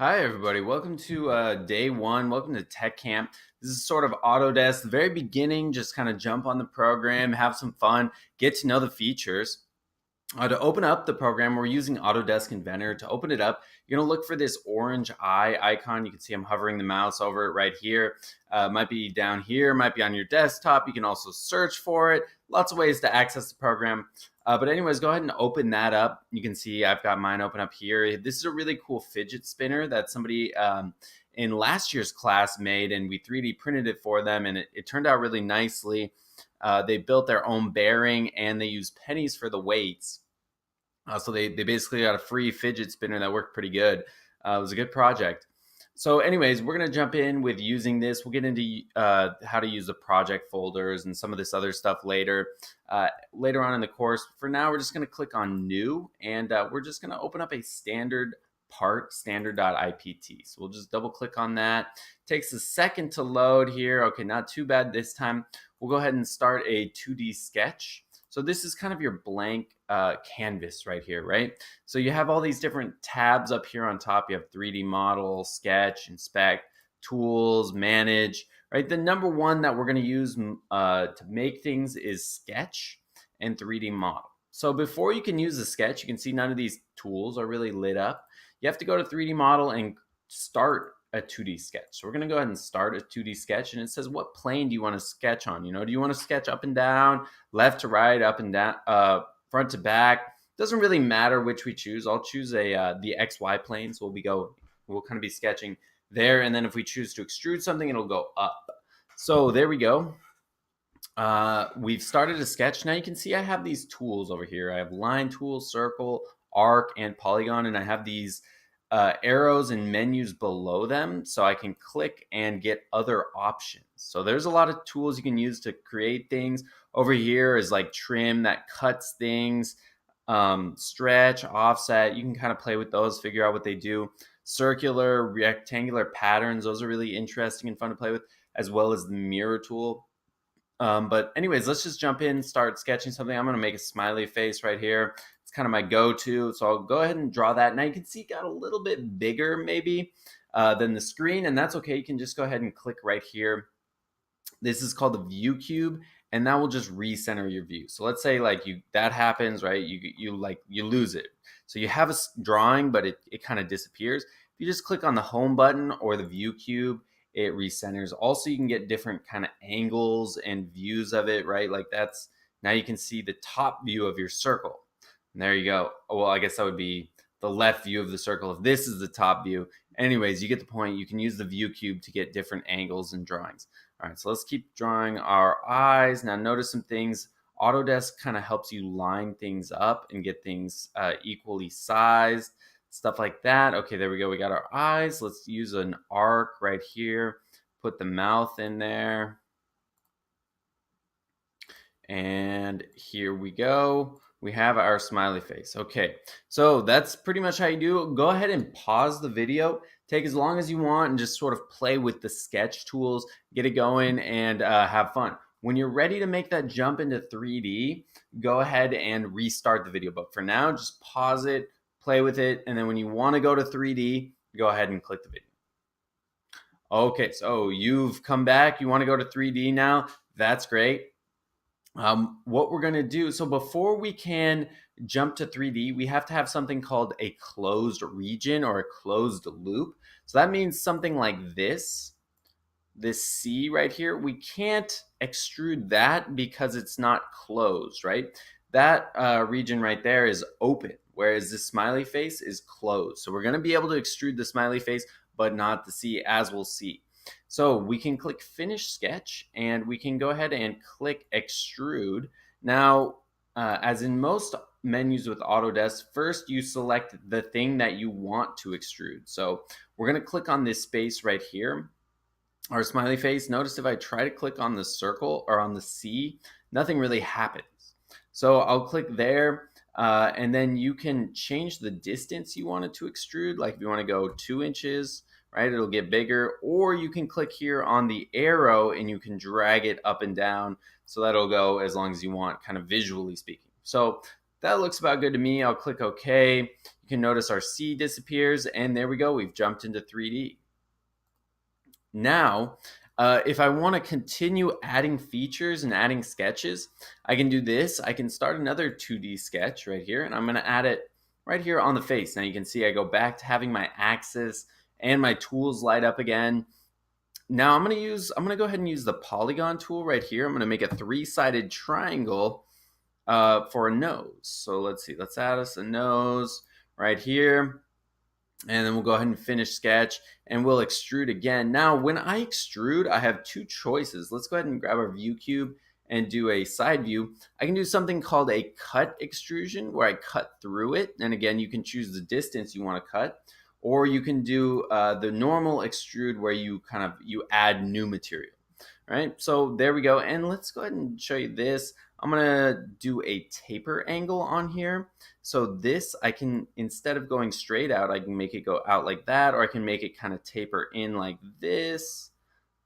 Hi, everybody. Welcome to day one. Welcome to Tech Camp. This is sort of Autodesk, the very beginning, just kind of jump on the program, have some fun, get to know the features. To open up the program, we're using Autodesk Inventor. To open it up, you're going to look for this orange eye icon. You can see I'm hovering the mouse over it right here. Might be down here, might be on your desktop. You can also search for it. Lots of ways to access the program. But anyways, go ahead and open that up. You can see I've got mine open up here. This is a really cool fidget spinner that somebody in last year's class made, and we 3D printed it for them, and it turned out really nicely. They built their own bearing, and they used pennies for the weights. So they basically got a free fidget spinner that worked pretty good. It was a good project. So anyways, we're going to jump in with using this. We'll get into how to use the project folders and some of this other stuff later on in the course. For now, we're just going to click on New, and we're just going to open up a standard part, standard.ipt. So we'll just double click on that. Takes a second to load here. Okay, not too bad this time. We'll go ahead and start a 2D sketch. So this is kind of your blank canvas right here, right? So you have all these different tabs up here on top. You have 3D model, sketch, inspect, tools, manage, right? The number one that we're going to use to make things is sketch and 3D model. So before you can use the sketch, you can see none of these tools are really lit up. You have to go to 3D model and start a 2D sketch. So we're going to go ahead and start a 2D sketch, and it says, what plane do you want to sketch on? Do you want to sketch up and down, left to right, up and down, front to back? Doesn't really matter which we choose. I'll choose the XY plane, so we'll kind of be sketching there, and then if we choose to extrude something, it'll go up. So there we go. We've started a sketch. Now you can see I have these tools over here. I have line tool, circle, arc, and polygon, and I have these arrows and menus below them, so I can click and get other options. So there's a lot of tools you can use to create things. Over here is like trim that cuts things, stretch, offset. You can kind of play with those, figure out what they do. Circular, rectangular patterns, those are really interesting and fun to play with, as well as the mirror tool. But anyways, let's just jump in, start sketching something. I'm going to make a smiley face right here. It's kind of my go-to. So I'll go ahead and draw that. Now you can see it got a little bit bigger maybe than the screen, and that's okay. You can just go ahead and click right here. This is called the Viewcube, and that will just recenter your view. So let's say that happens, right? You lose it. So you have a drawing, but it kind of disappears. If you just click on the home button or the Viewcube, it recenters. Also, you can get different kind of angles and views of it, right? Now you can see the top view of your circle. And there you go. Well, I guess that would be the left view of the circle if this is the top view. Anyways, you get the point. You can use the Viewcube to get different angles and drawings. All right, so let's keep drawing our eyes. Now notice some things. Autodesk kind of helps you line things up and get things equally sized. Stuff like that. Okay, there we go. We got our eyes. Let's use an arc right here. Put the mouth in there. And here we go. We have our smiley face. Okay, so that's pretty much how you do it. Go ahead and pause the video. Take as long as you want and just sort of play with the sketch tools. Get it going and have fun. When you're ready to make that jump into 3D, go ahead and restart the video. But for now, just pause it, play with it, and then when you want to go to 3D, go ahead and click the video. Okay, so you've come back. You want to go to 3D now. That's great. What we're going to do, so before we can jump to 3D, we have to have something called a closed region or a closed loop. So that means something like this C right here. We can't extrude that because it's not closed, right? That region right there is open, whereas the smiley face is closed. So we're going to be able to extrude the smiley face, but not the C, as we'll see. So we can click Finish Sketch, and we can go ahead and click Extrude. Now, as in most menus with Autodesk, first you select the thing that you want to extrude. So we're going to click on this space right here, our smiley face. Notice if I try to click on the circle or on the C, nothing really happens. So I'll click there, and then you can change the distance you want it to extrude. Like if you want to go 2 inches, right, it'll get bigger, or you can click here on the arrow and you can drag it up and down, so that'll go as long as you want, kind of visually speaking. So that looks about good to me. I'll click OK. you can notice our C disappears, and there we go. We've jumped into 3D. Now, if I want to continue adding features and adding sketches, I can do this. I can start another 2D sketch right here, and I'm going to add it right here on the face. Now you can see I go back to having my axis and my tools light up again. Now I'm going to go ahead and use the polygon tool right here. I'm going to make a 3-sided triangle for a nose. So let's see, let's add us a nose right here. And then we'll go ahead and finish sketch, and we'll extrude again. Now, when I extrude, I have 2 choices. Let's go ahead and grab our Viewcube and do a side view. I can do something called a cut extrusion, where I cut through it. And again, you can choose the distance you want to cut, or you can do the normal extrude, where you add new material. Right? So there we go. And let's go ahead and show you this. I'm going to do a taper angle on here. So this, I can, instead of going straight out, I can make it go out like that, or I can make it kind of taper in like this.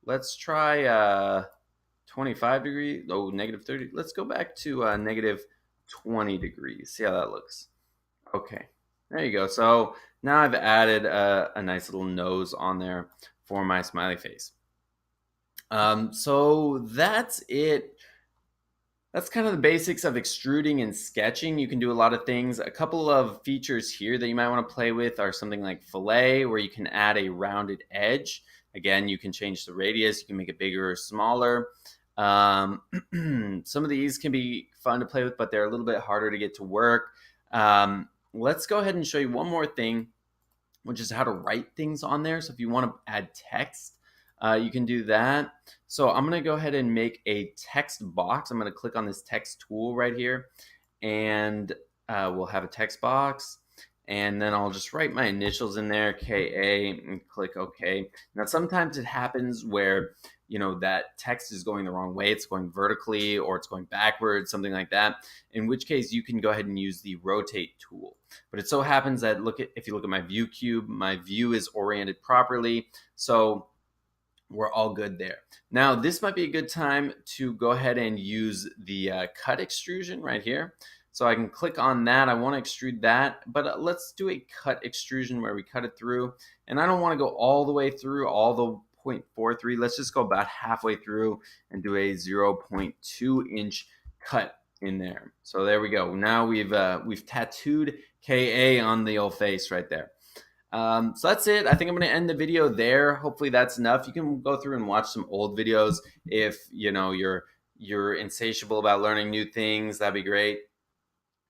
Let's try 25 degrees, oh, negative 30. Let's go back to negative 20 degrees. See how that looks. Okay, there you go. So now I've added a nice little nose on there for my smiley face. So that's it. That's kind of the basics of extruding and sketching. You can do a lot of things. A couple of features here that you might want to play with are something like fillet, where you can add a rounded edge. Again, you can change the radius. You can make it bigger or smaller. Some of these can be fun to play with, but they're a little bit harder to get to work. Let's go ahead and show you one more thing, which is how to write things on there. So if you want to add text, you can do that. So I'm going to go ahead and make a text box. I'm going to click on this text tool right here, and we'll have a text box. And then I'll just write my initials in there, KA, and click OK. Now, sometimes it happens where, that text is going the wrong way. It's going vertically, or it's going backwards, something like that. In which case, you can go ahead and use the rotate tool. But it so happens that if you look at my Viewcube, my view is oriented properly. So we're all good there. Now, this might be a good time to go ahead and use the cut extrusion right here. So I can click on that. I want to extrude that, but let's do a cut extrusion where we cut it through. And I don't want to go all the way through, all the 0.43. Let's just go about halfway through and do a 0.2 inch cut in there. So there we go. Now we've tattooed KA on the old face right there. So that's it. I think I'm going to end the video there. Hopefully that's enough. You can go through and watch some old videos if you're insatiable about learning new things. That'd be great.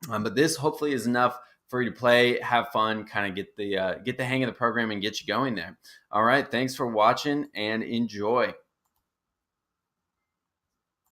But this hopefully is enough for you to play, have fun, kind of get the hang of the program and get you going there. All right. Thanks for watching and enjoy.